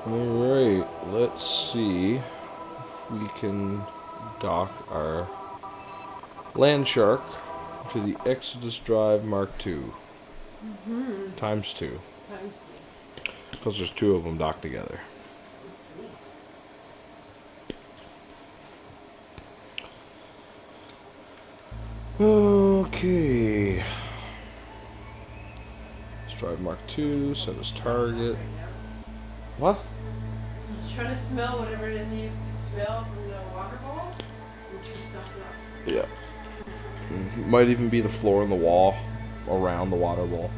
Alright, let's see if we can dock our Land Shark to the Exodus Drive Mark II. Times 2. Because there's 2 of them docked together. Okay. Let's drive Mark II, set as target. What? You trying to smell whatever it is you smell from the water bowl? Which you stuffed up. Yeah. Might even be the floor and the wall around the water bowl.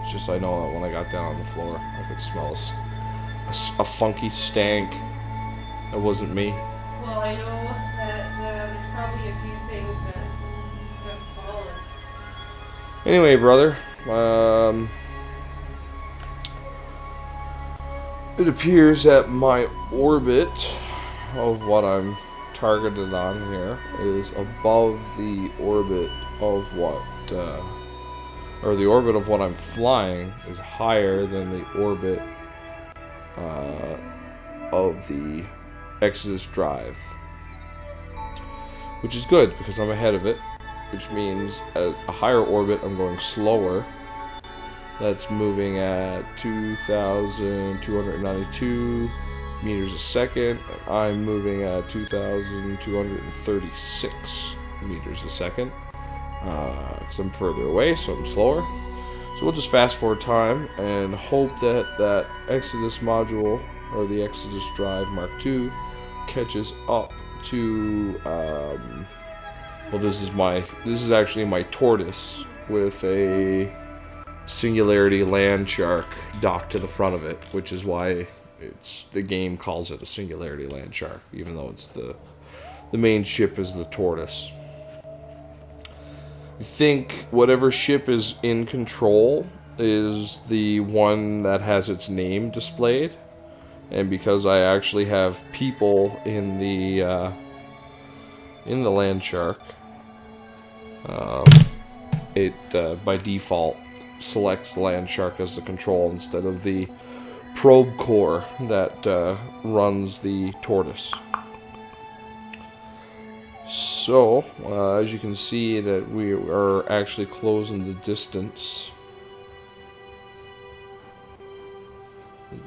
It's just I know that when I got down on the floor, I could smell a funky stank. That wasn't me. Well, I know that there's probably a few things that have fallen. Anyway, brother, it appears that my orbit of what I'm targeted on here is above the orbit of what, or the orbit of what I'm flying is higher than the orbit of the Exodus Drive, which is good because I'm ahead of it, which means at a higher orbit I'm going slower. That's moving at 2,292 meters a second. I'm moving at 2,236 meters a second because I'm further away, so I'm slower. So we'll just fast forward time and hope that that Exodus module, or the Exodus Drive Mark II, catches up to well, this is actually my tortoise with a Singularity Land Shark docked to the front of it, which is why the game calls it a Singularity Land Shark, even though it's the main ship is the tortoise. I think whatever ship is in control is the one that has its name displayed. And because I actually have people in the Land Shark, it by default selects Land Shark as the control instead of the probe core that runs the tortoise. So, as you can see, that we are actually closing the distance.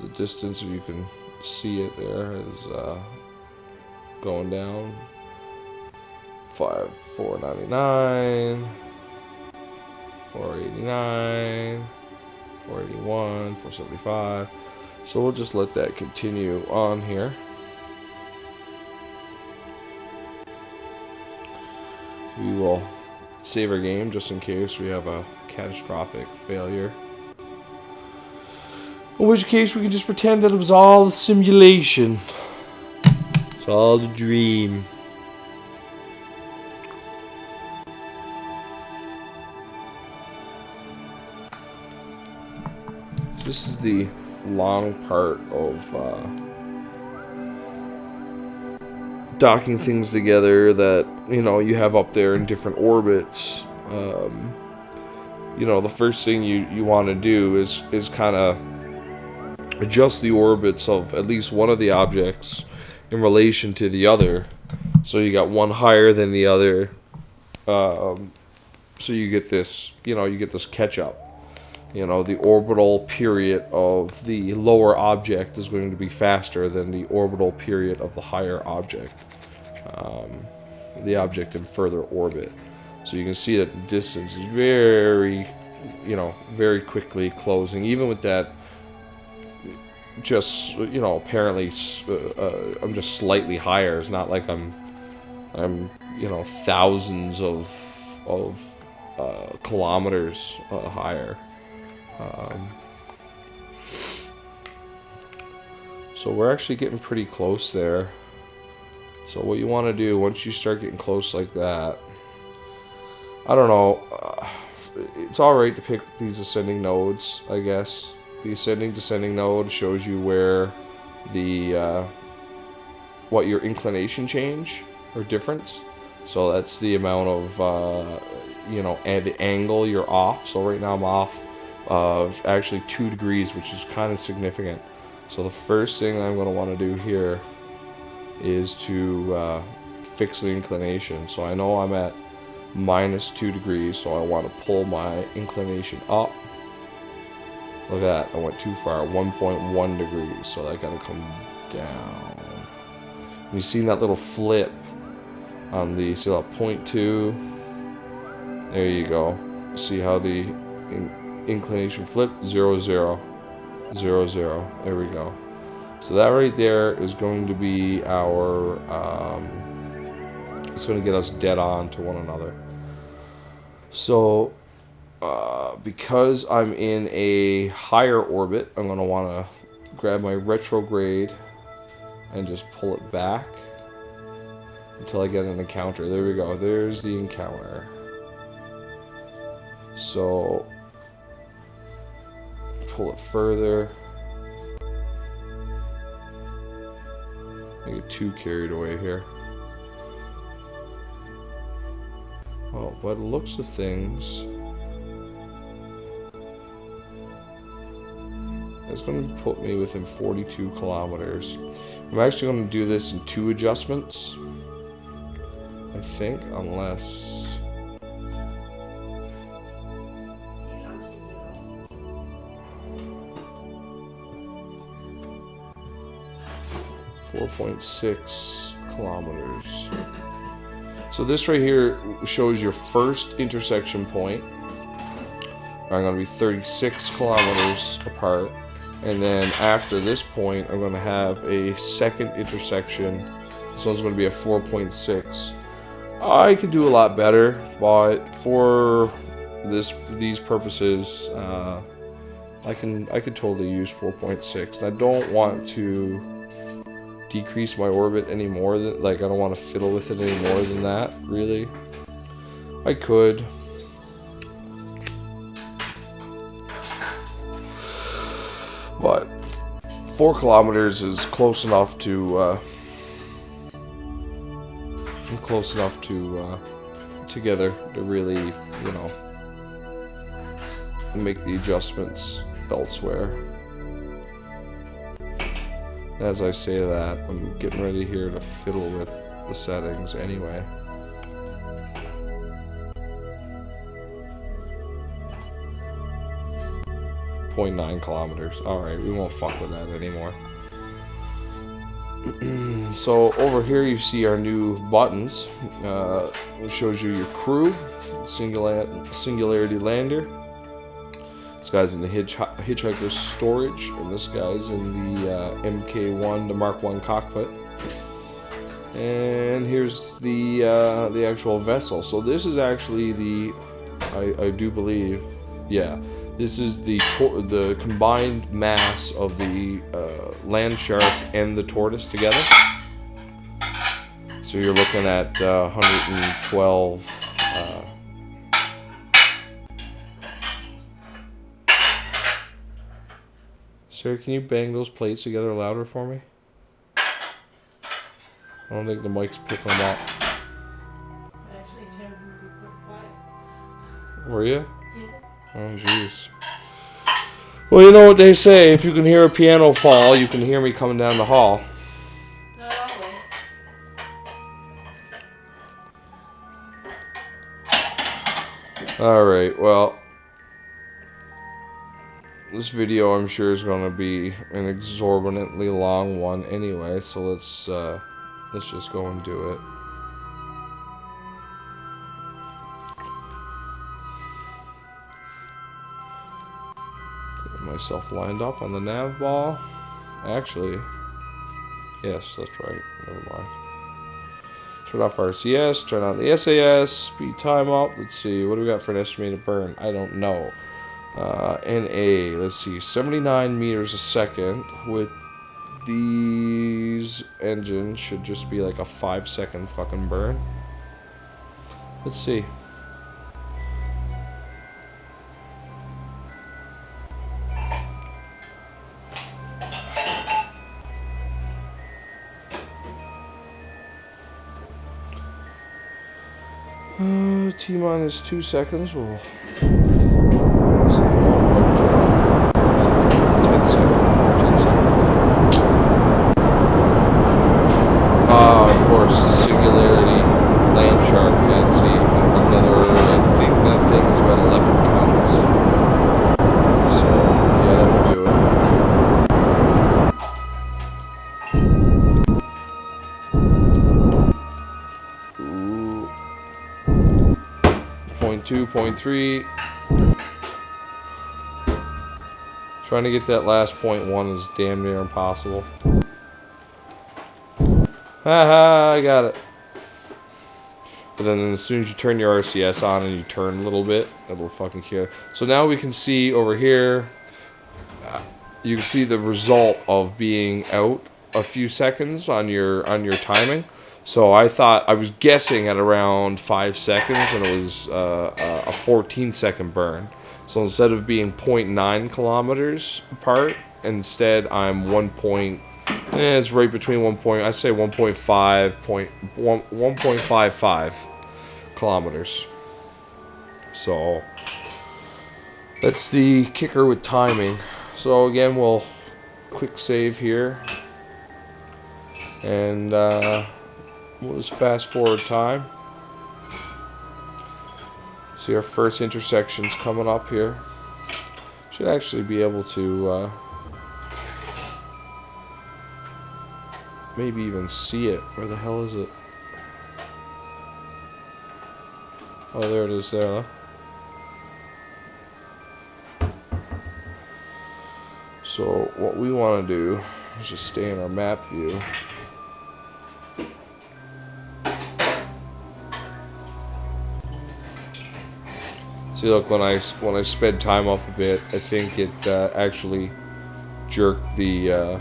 The distance, if you can see it there, is going down. 499, 489, 481, 475. So we'll just let that continue on here. We will save our game just in case we have a catastrophic failure. In which case we can just pretend that it was all a simulation. It's all a dream. This is the long part of docking things together that, you have up there in different orbits. The first thing you want to do is kind of adjust the orbits of at least one of the objects in relation to the other. So you got one higher than the other. So you get this, catch up. The orbital period of the lower object is going to be faster than the orbital period of the higher object. The object in further orbit. So you can see that the distance is very, very quickly closing. Even with that, just, apparently, I'm just slightly higher. It's not like I'm thousands of kilometers higher. So we're actually getting pretty close there. So what you want to do once you start getting close like that, I don't know, it's alright to pick these ascending nodes, I guess. The ascending descending node shows you where the what your inclination change or difference. So that's the amount of and the angle you're off. So right now I'm off actually 2 degrees, which is kind of significant. So the first thing I'm going to want to do here is to fix the inclination. So I know I'm at -2 degrees, so I want to pull my inclination up. Look at that, I went too far, 1.1 degrees, so I gotta come down. And you see that little flip on the, see that 0.2? There you go. See how the inclination flip? 0, 0, 0, 0. There we go. So that right there is going to be our, it's going to get us dead on to one another. So, because I'm in a higher orbit, I'm going to want to grab my retrograde and just pull it back until I get an encounter. There we go. There's the encounter. So, pull it further. I get too carried away here. Well, by the looks of things, it's going to put me within 42 kilometers. I'm actually going to do this in 2 adjustments, I think, unless... .6 kilometers. So this right here shows your first intersection point. I'm going to be 36 kilometers apart, and then after this point I'm going to have a second intersection. This one's going to be a 4.6. I could do a lot better, but for these purposes, I could totally use 4.6. I don't want to decrease my orbit any more than, like, I don't want to fiddle with it any more than that, really. I could. But 4 kilometers is close enough to together to really, you know, make the adjustments elsewhere. As I say that, I'm getting ready here to fiddle with the settings anyway. .9 kilometers. Alright, we won't fuck with that anymore. So over here you see our new buttons. It shows you your crew, Singularity lander. This guy's in the hitchhiker's storage, and this guy's in the MK1, the Mark 1 cockpit. And here's the actual vessel. So this is actually the, I do believe, yeah, this is the combined mass of the land shark and the tortoise together. So you're looking at 112. Sarah, can you bang those plates together louder for me? I don't think the mic's picking them up. Actually, Tim, would be quiet. Were you? Yeah. Oh, jeez. Well, you know what they say. If you can hear a piano fall, you can hear me coming down the hall. Not always. Alright, well, this video I'm sure is going to be an exorbitantly long one anyway, so let's just go and do it. Get myself lined up on the nav ball. Actually, yes, that's right. Never mind. Turn off RCS, turn on the SAS, speed time up. Let's see, what do we got for an estimated burn? I don't know. NA, let's see, 79 meters a second with these engines should just be like a 5-second fucking burn. Let's see. T-minus 2 seconds. We'll see. 10 seconds, 14 seconds. 2.3. Trying to get that last 0.1 is damn near impossible. Haha, I got it. But then as soon as you turn your RCS on and you turn a little bit, it'll fucking kill. So now we can see over here, you can see the result of being out a few seconds on your timing. So I thought, I was guessing at around 5 seconds, and it was a 14-second burn. So instead of being 0.9 kilometers apart, instead I'm 1. It's right between 1. I say 1.55 kilometers. So that's the kicker with timing. So again, we'll quick save here, and we'll just fast forward time. See our first intersections coming up here. Should actually be able to maybe even see it. Where the hell is it? Oh, there it is there, huh? So what we want to do is just stay in our map view. See, look, when I sped time up a bit, I think it actually jerked the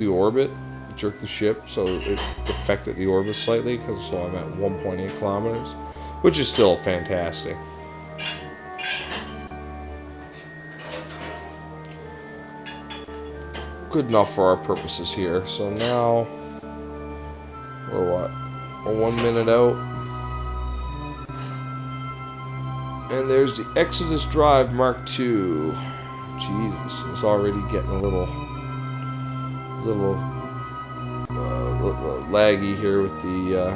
orbit, jerked the ship, so it affected the orbit slightly. So I'm at 1.8 kilometers, which is still fantastic. Good enough for our purposes here. So now we're what? We're 1 minute out. And there's the Exodus Drive Mark II. Jesus, it's already getting a little laggy here with the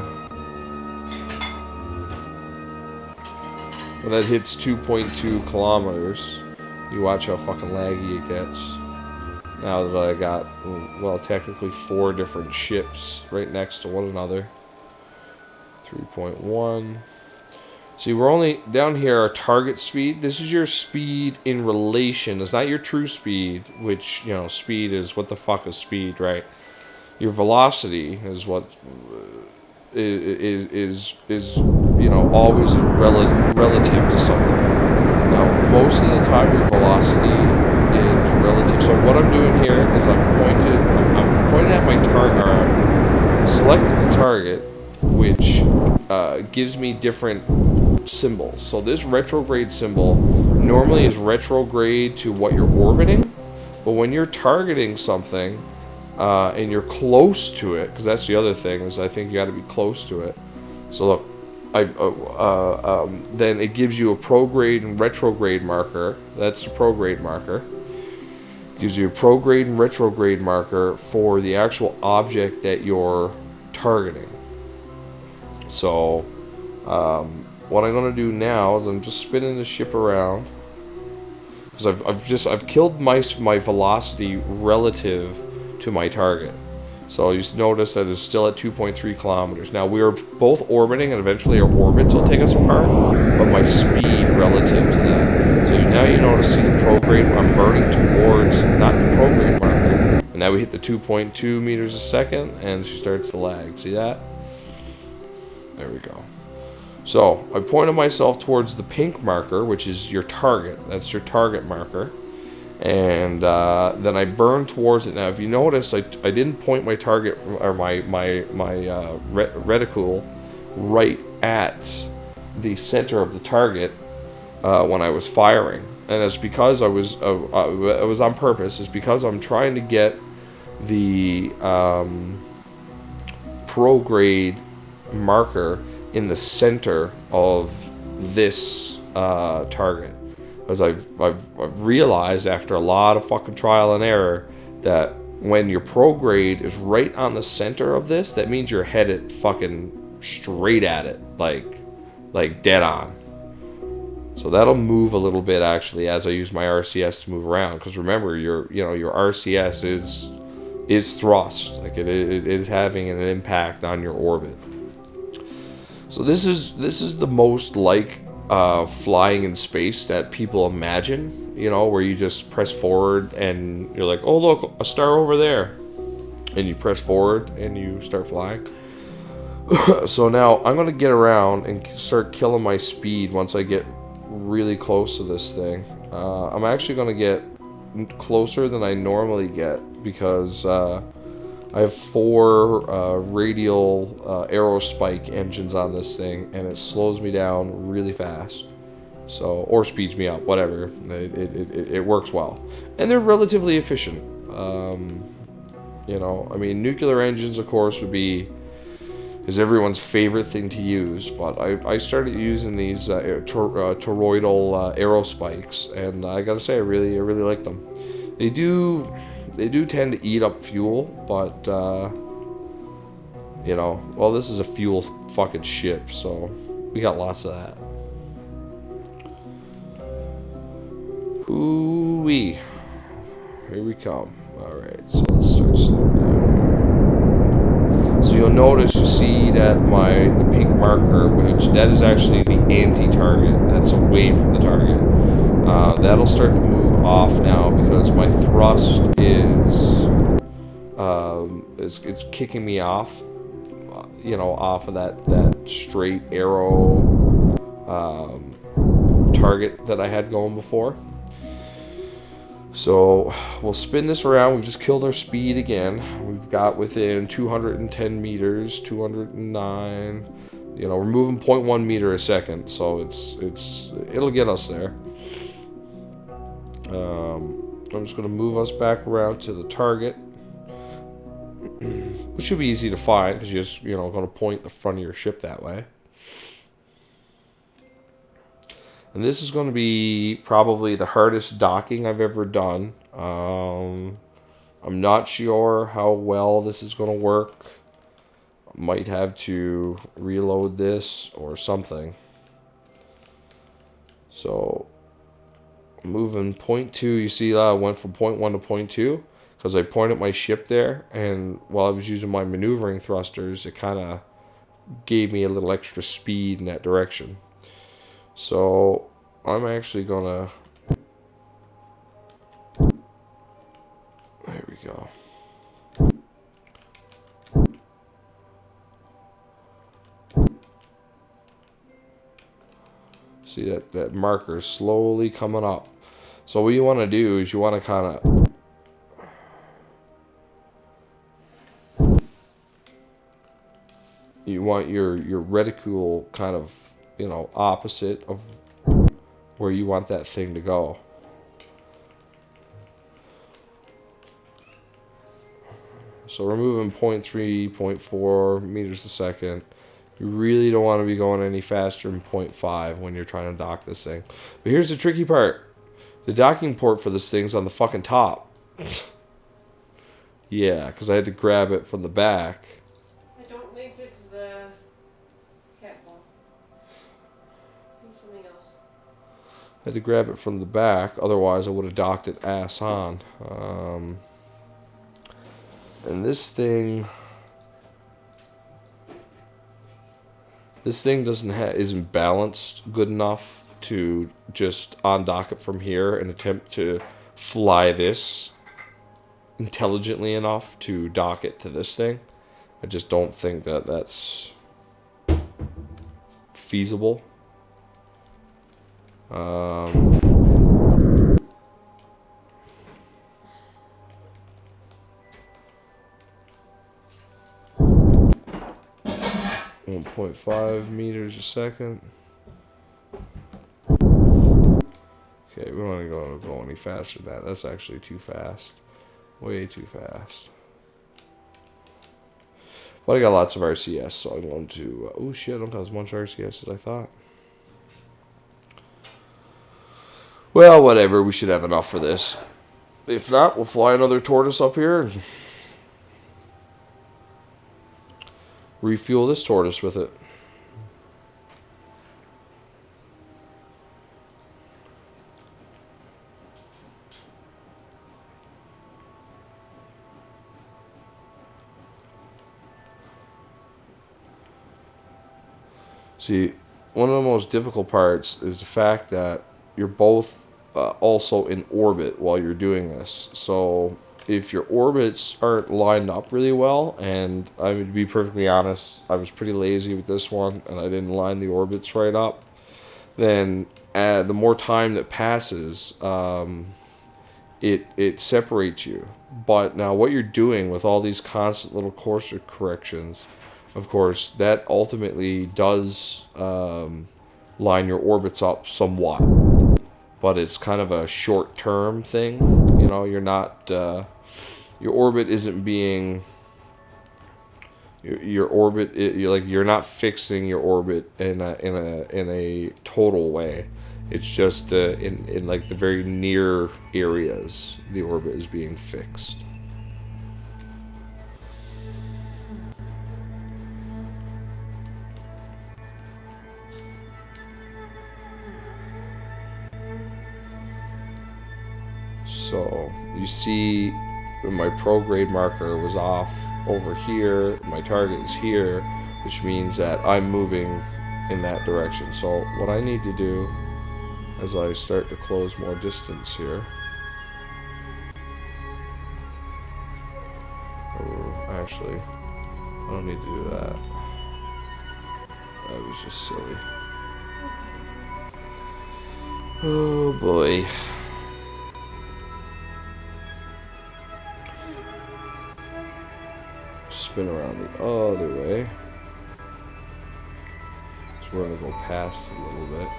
when that hits 2.2 kilometers. You watch how fucking laggy it gets. Now that I got, well, technically 4 different ships right next to one another. 3.1. See, we're only down here, our target speed. This is your speed in relation. It's not your true speed, which, you know, speed is, what the fuck is speed, right? Your velocity is what is you know, always relative to something. Now, most of the time, your velocity is relative. So what I'm doing here is I'm pointing at my target, or I'm selecting the target, which gives me different symbols. So this retrograde symbol normally is retrograde to what you're orbiting, but when you're targeting something and you're close to it, because that's the other thing, is I think you got to be close to it. So look, then it gives you a prograde and retrograde marker. That's the prograde marker. Gives you a prograde and retrograde marker for the actual object that you're targeting. So what I'm going to do now is I'm just spinning the ship around, because I've killed my velocity relative to my target. So you notice that it's still at 2.3 kilometers. Now we are both orbiting, and eventually our orbits will take us apart, but my speed relative to that. So now you notice, see the prograde, I'm burning towards, not the prograde marker. And now we hit the 2.2 meters a second, and she starts to lag. See that? There we go. So I pointed myself towards the pink marker, which is your target. That's your target marker. And then I burned towards it. Now, if you notice, I didn't point my target, or my reticule right at the center of the target when I was firing, and it's because it was on purpose. It's because I'm trying to get the prograde marker in the center of this target. Because I've realized after a lot of fucking trial and error that when your prograde is right on the center of this, that means you're headed fucking straight at it, like dead on. So that'll move a little bit actually as I use my RCS to move around. Because remember, your RCS is thrust, like it is having an impact on your orbit. So this is the most like flying in space that people imagine, you know, where you just press forward and you're like, oh look, a star over there, and you press forward and you start flying. So now I'm gonna get around and start killing my speed once I get really close to this thing. I'm actually gonna get closer than I normally get because I have 4 radial aerospike engines on this thing, and it slows me down really fast. So, or speeds me up, whatever. It works well, and they're relatively efficient. You know, I mean, nuclear engines, of course, is everyone's favorite thing to use, but I started using these toroidal aerospikes, and I gotta say, I really like them. They do tend to eat up fuel, but you know, well, this is a fuel fucking ship, so we got lots of that. Ooh-wee. Here we come. Alright, so let's start slowing down. So you'll notice, you see that the pink marker, which that is actually the anti-target. That's away from the target. That'll start to move off now because my thrust it's kicking me off, you know, off of that straight arrow target that I had going before. So we'll spin this around. We've just killed our speed again. We've got within 210 meters, 209. You know, we're moving 0.1 meter a second, so it'll get us there. I'm just going to move us back around to the target, which should be easy to find because you're just, you know, going to point the front of your ship that way. And this is going to be probably the hardest docking I've ever done. I'm not sure how well this is going to work. I might have to reload this or something. So, moving 0.2, you see that I went from 0.1 to 0.2 because I pointed my ship there, and while I was using my maneuvering thrusters, it kind of gave me a little extra speed in that direction. So I'm actually gonna, there we go. See that marker is slowly coming up. So what you want to do is you want to kind of you want your reticule kind of, you know, opposite of where you want that thing to go. So we're moving 0.3, 0.4 meters a second. You really don't want to be going any faster than 0.5 when you're trying to dock this thing. But here's the tricky part. The docking port for this thing's on the fucking top. Yeah, because I had to grab it from the back. I don't think it's the Kerbal. It's something else. I had to grab it from the back, otherwise I would have docked it ass on. And this thing isn't balanced good enough to just undock it from here and attempt to fly this intelligently enough to dock it to this thing. I just don't think that that's feasible. 1.5 meters a second. Okay, we don't want to go any faster than that. That's actually too fast. Way too fast. But I got lots of RCS, so I'm going to... oh shit, I don't have as much RCS as I thought. Well, whatever. We should have enough for this. If not, we'll fly another tortoise up here and refuel this tortoise with it. See, one of the most difficult parts is the fact that you're both also in orbit while you're doing this. So if your orbits aren't lined up really well, and I would be perfectly honest, I was pretty lazy with this one, and I didn't line the orbits right up, then the more time that passes, it separates you. But now what you're doing with all these constant little course corrections, of course, that ultimately does line your orbits up somewhat. But it's kind of a short-term thing. You know, you're not your orbit isn't being your orbit. You're not fixing your orbit in a total way. It's just in like the very near areas the orbit is being fixed. So you see my prograde marker was off over here, my target is here, which means that I'm moving in that direction. So what I need to do as I start to close more distance here, actually I don't need to do that, that was just silly. Oh boy. Spin around the other way. So we're gonna go past a little bit.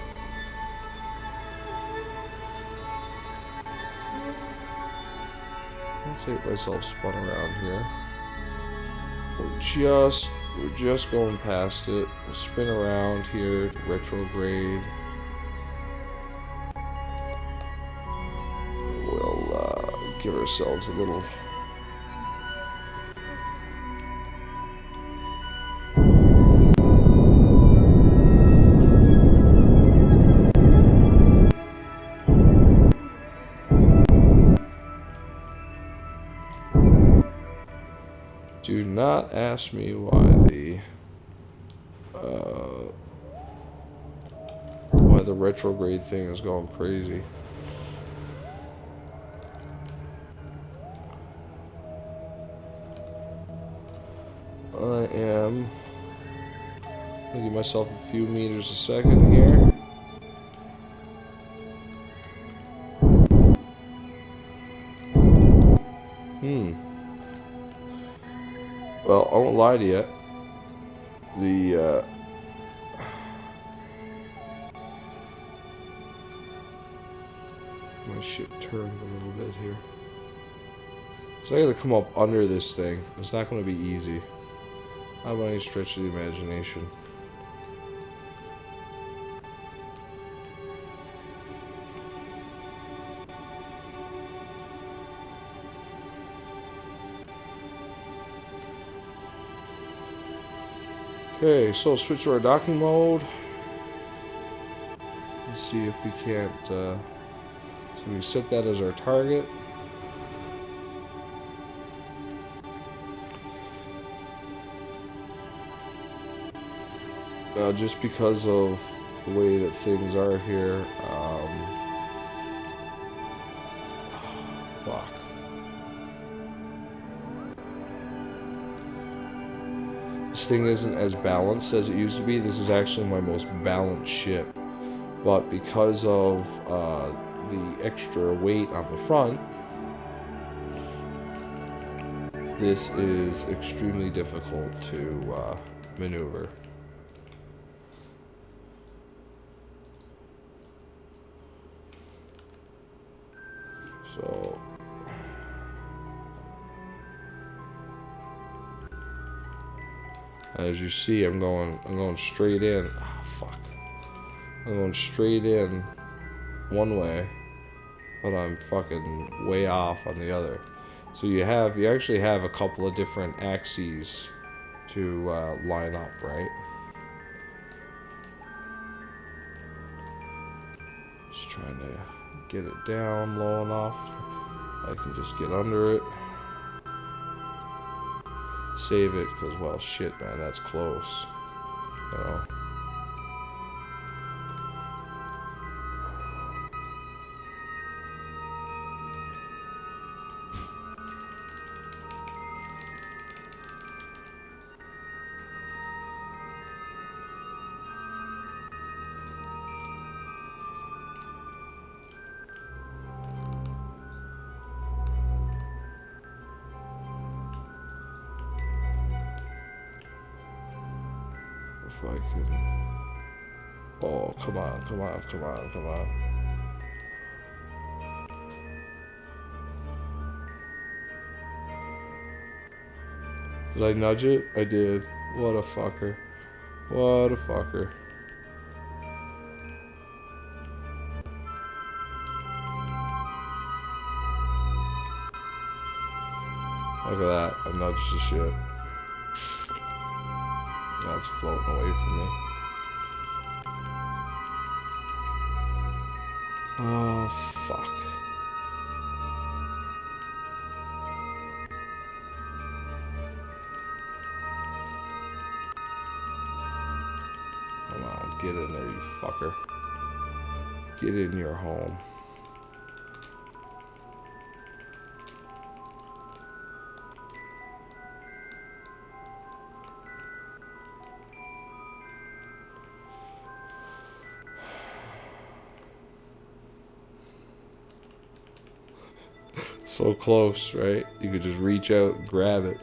Let's get myself spun around here. We're just going past it. We'll spin around here, retrograde. We'll give ourselves a little. Do not ask me why the retrograde thing is going crazy. I am gonna give myself a few meters a second here. Well, I won't lie to you. My ship turned a little bit here. So I gotta come up under this thing. It's not gonna be easy. Not by any stretch of the imagination. Okay, so switch to our docking mode. Let's see if we can't. So we set that as our target. Just because of the way that things are here, fuck. This thing isn't as balanced as it used to be. This is actually my most balanced ship. But because of the extra weight on the front, this is extremely difficult to maneuver. So as you see, I'm going straight in. Oh, fuck. I'm going straight in one way, but I'm fucking way off on the other. So you actually have a couple of different axes to line up, right? Just trying to get it down low enough I can just get under it. Save it, because, well, shit, man, that's close. You know? if I can. Oh, come on, come on, come on, come on. Did I nudge it? I did. What a fucker. What a fucker. Look at that. I nudged the shit. Now it's floating away from me. Oh, fuck. Come on, get in there, you fucker. Get in your home. So close, right? You could just reach out and grab it.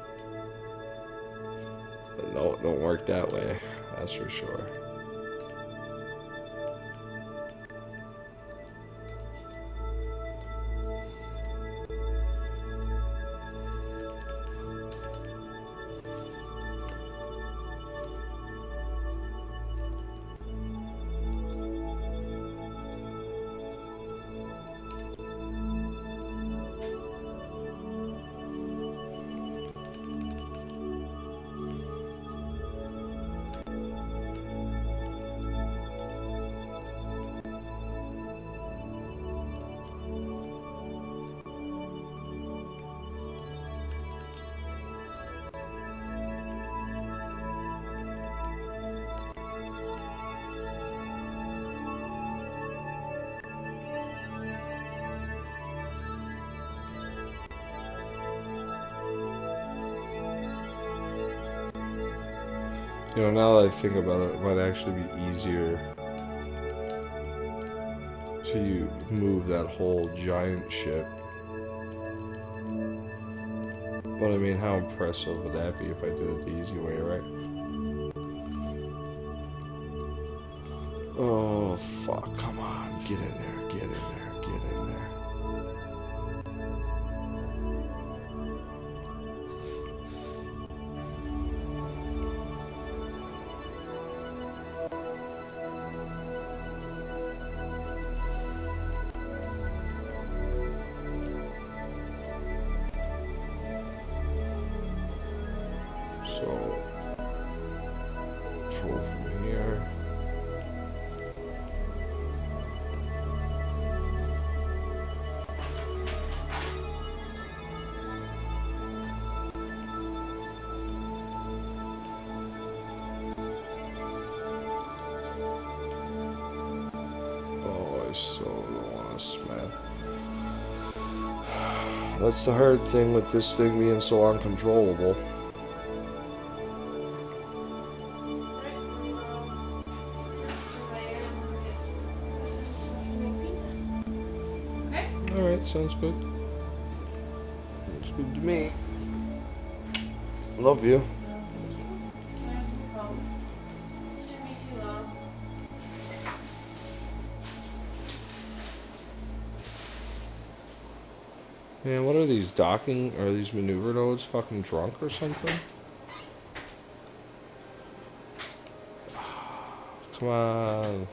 But no, it don't work that way. That's for sure. You know, now that I think about it, it might actually be easier to move that whole giant ship. But I mean, how impressive would that be if I did it the easy way, right? Oh, fuck. Come on. Get in there. Get in there. Get in there. So, control from here. Oh, I so don't want to smash. That's the hard thing with this thing being so uncontrollable. Alright, sounds good. Sounds good to me. Love you. Man, what are these docking, or these maneuver nodes fucking drunk or something? Come on.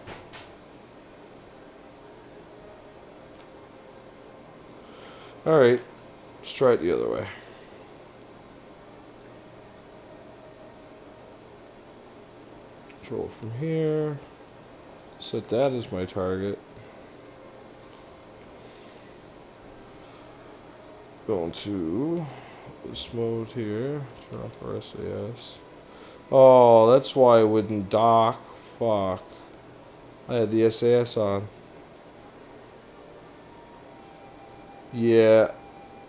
Alright, let's try it the other way. Control from here. Set that as my target. Going to this mode here. Turn off our SAS. Oh, that's why I wouldn't dock. Fuck. I had the SAS on. Yeah,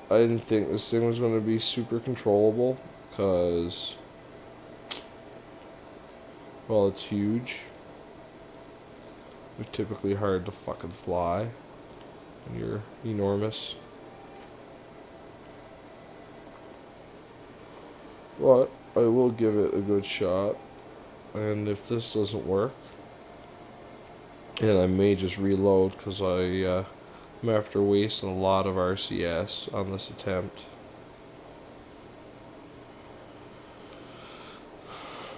I didn't think this thing was going to be super controllable because, well, it's huge. They're typically hard to fucking fly when you're enormous. But I will give it a good shot. And if this doesn't work, and I may just reload because I'm after wasting a lot of RCS on this attempt.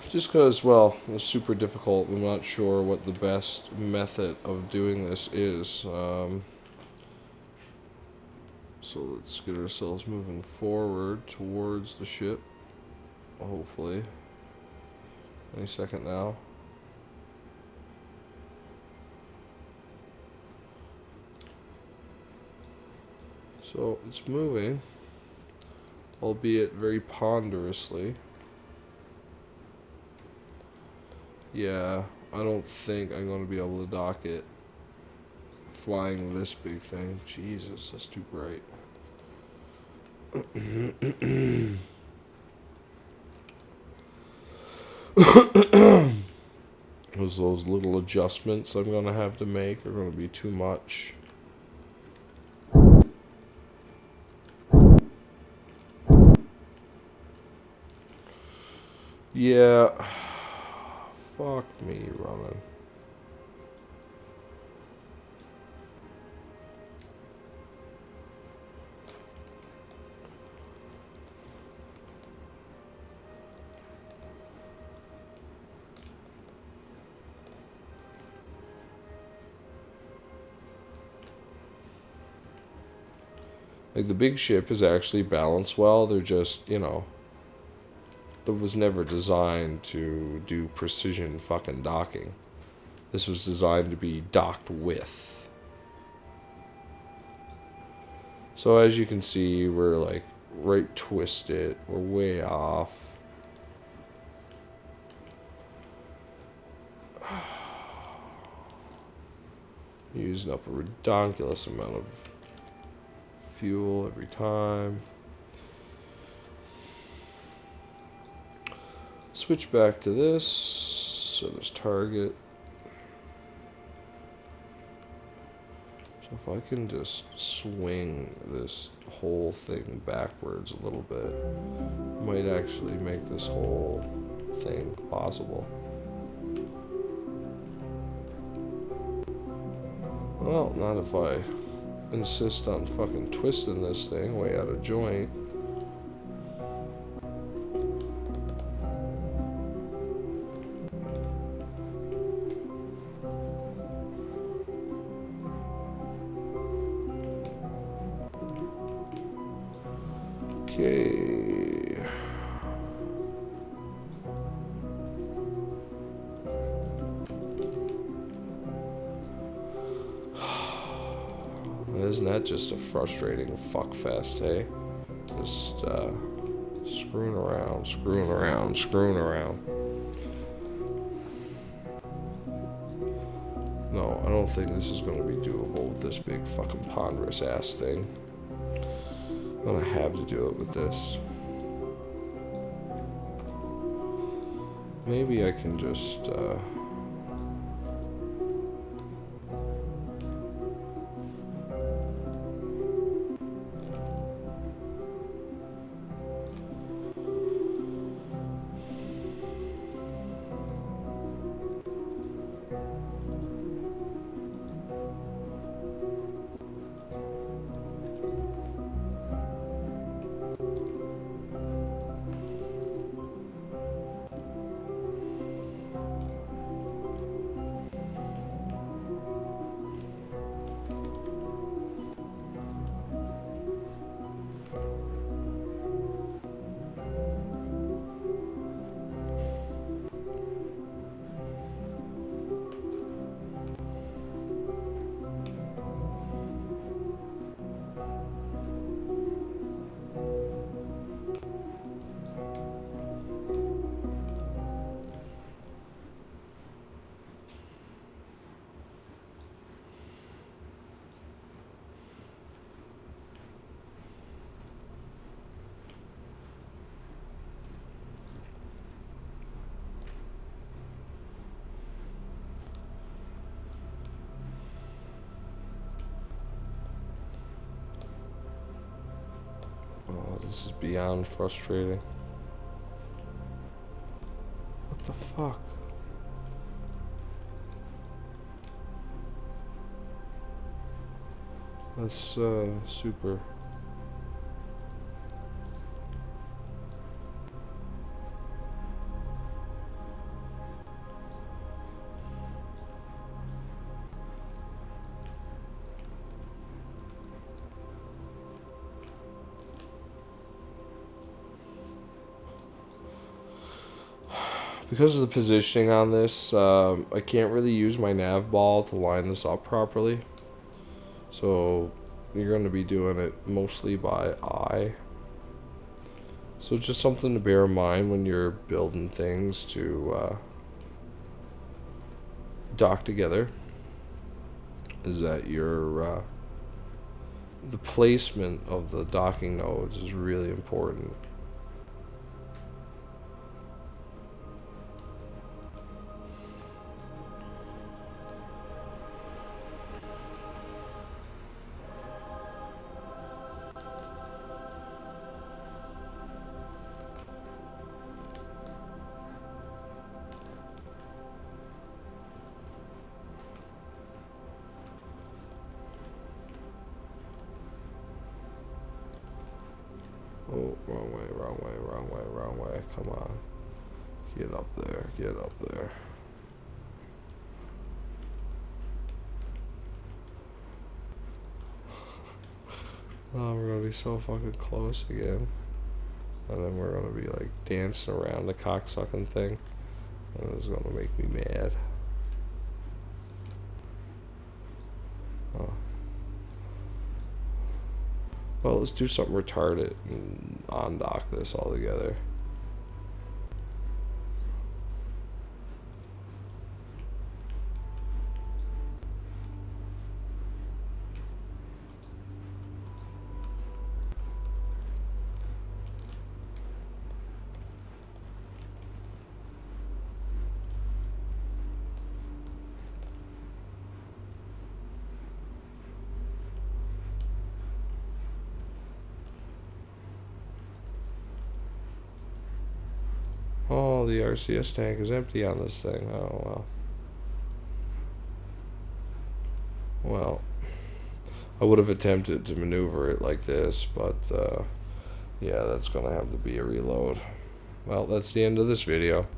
Just because, well, it's super difficult. I'm not sure what the best method of doing this is. So let's get ourselves moving forward towards the ship. Hopefully. Any second now. So it's moving, albeit very ponderously. Yeah, I don't think I'm going to be able to dock it flying this big thing. Jesus, that's too bright. Those little adjustments I'm going to have to make are going to be too much. Yeah. Fuck me running. Like, the big ship is actually balanced well. They're just, you know, it was never designed to do precision fucking docking. This was designed to be docked with. So as you can see, we're like right twisted. We're way off. Using up a ridiculous amount of fuel every time. Switch back to this. Set as target. So if I can just swing this whole thing backwards a little bit, might actually make this whole thing possible. Well, not if I insist on fucking twisting this thing way out of joint. Okay. Isn't that just a frustrating fuckfest, hey? Just screwing around, screwing around, screwing around. No, I don't think this is going to be doable with this big fucking ponderous ass thing. I'm going to have to do it with this. Maybe I can just this is beyond frustrating. What the fuck? That's super. Because of the positioning on this, I can't really use my nav ball to line this up properly. So you're going to be doing it mostly by eye. So it's just something to bear in mind when you're building things to dock together. Is that your the placement of the docking nodes is really important. Oh, wrong way, wrong way, wrong way, wrong way. Come on. Get up there, get up there. Oh, we're gonna be so fucking close again. And then we're gonna be like dancing around the cocksucking thing. And it's gonna make me mad. Oh. Well, let's do something retarded and undock this altogether. Oh, the RCS tank is empty on this thing. Oh, well. Well, I would have attempted to maneuver it like this, but yeah, that's going to have to be a reload. Well, that's the end of this video.